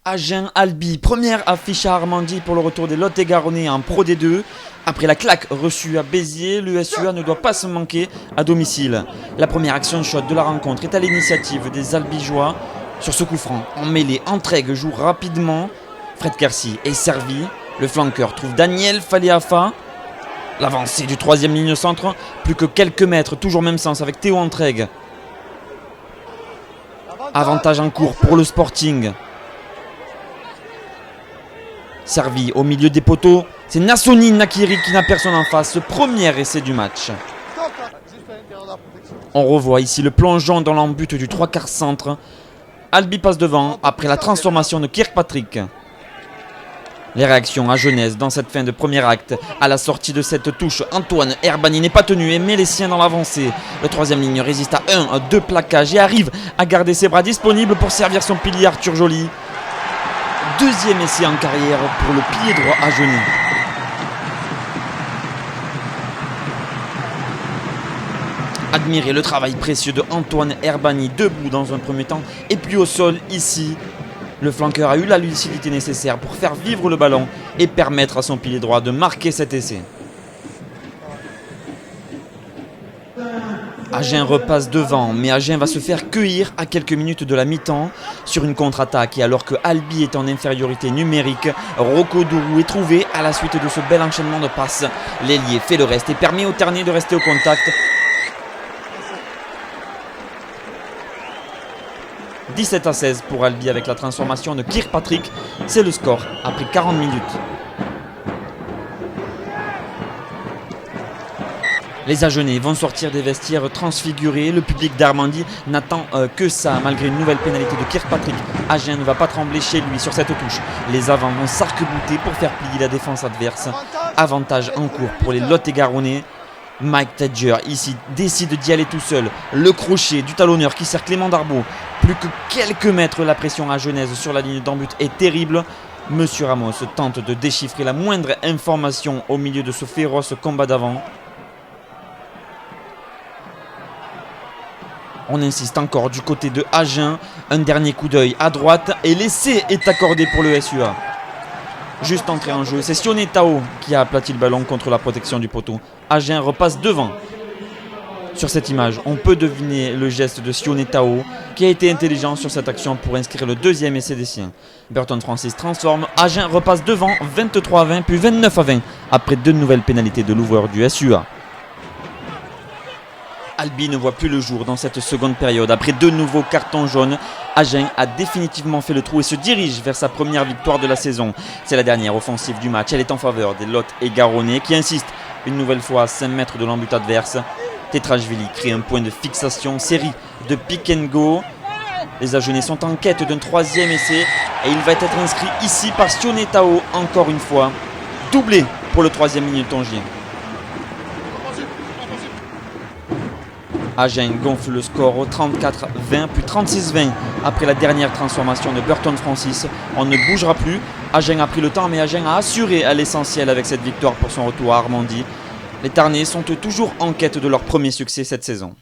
Agen-Albi, première affiche à Armandie pour le retour des Lot-et-Garonnais en Pro D2. Après la claque reçue à Béziers, l'USUA ne doit pas se manquer à domicile. La première action shot de la rencontre est à l'initiative des Albigeois. Sur ce coup franc, en mêlée, Entraigue joue rapidement. Fred Kersi est servi. Le flanqueur trouve Daniel Faleafa. L'avancée du troisième ligne centre, plus que quelques mètres, toujours même sens avec Théo Entraigue. Avantage en cours pour le Sporting. Servi au milieu des poteaux, c'est Nassoni Nakiri qui n'a personne en face, ce premier essai du match. On revoit ici le plongeon dans l'embut du 3/4 centre. Albi passe devant après la transformation de Kirkpatrick. Les réactions à Genèse dans cette fin de premier acte. À la sortie de cette touche, Antoine Herbani n'est pas tenu et met les siens dans l'avancée. Le troisième ligne résiste à 1 à 2 plaquages et arrive à garder ses bras disponibles pour servir son pilier Arthur Joly. Deuxième essai en carrière pour le pilier droit à Genève. Admirez le travail précieux de Antoine Herbani, debout dans un premier temps et puis au sol ici. Le flanqueur a eu la lucidité nécessaire pour faire vivre le ballon et permettre à son pilier droit de marquer cet essai. Agen repasse devant, mais Agen va se faire cueillir à quelques minutes de la mi-temps sur une contre-attaque. Et alors que Albi est en infériorité numérique, Rocco Dourou est trouvé à la suite de ce bel enchaînement de passes. L'ailier fait le reste et permet au Ternais de rester au contact. 17-16 pour Albi avec la transformation de Kirkpatrick. C'est le score après 40 minutes. Les Agenais vont sortir des vestiaires transfigurés. Le public d'Armandie n'attend que ça. Malgré une nouvelle pénalité de Kirkpatrick, Agen ne va pas trembler chez lui sur cette touche. Les avants vont s'arc-bouter pour faire plier la défense adverse. Avantage en cours pour les Lot-et-Garonnais. Mike Tedger ici décide d'y aller tout seul. Le crochet du talonneur qui sert Clément Darbo. Plus que quelques mètres, la pression à Genèse sur la ligne d'en-but est terrible. Monsieur Ramos tente de déchiffrer la moindre information au milieu de ce féroce combat d'avant. On insiste encore du côté de Agen. Un dernier coup d'œil à droite et l'essai est accordé pour le SUA. Juste entré en jeu, c'est Sione Tao qui a aplati le ballon contre la protection du poteau. Agen repasse devant. Sur cette image, on peut deviner le geste de Sione Tao qui a été intelligent sur cette action pour inscrire le deuxième essai des siens. Burton Francis transforme, Agen repasse devant 23-20 puis 29-20 après deux nouvelles pénalités de l'ouvreur du SUA. Albi ne voit plus le jour dans cette seconde période. Après deux nouveaux cartons jaunes, Agen a définitivement fait le trou et se dirige vers sa première victoire de la saison. C'est la dernière offensive du match. Elle est en faveur des Lot-et-Garonnais qui insistent une nouvelle fois à 5 mètres de l'embut adverse. Tetrashvili crée un point de fixation, série de pick and go. Les Agenais sont en quête d'un troisième essai et il va être inscrit ici par Sione Tao encore une fois. Doublé pour le troisième ligne tongien. Agen gonfle le score au 34-20 puis 36-20 après la dernière transformation de Burton Francis. On ne bougera plus. Agen a pris le temps mais Agen a assuré à l'essentiel avec cette victoire pour son retour à Armandie. Les Tarnais sont toujours en quête de leur premier succès cette saison.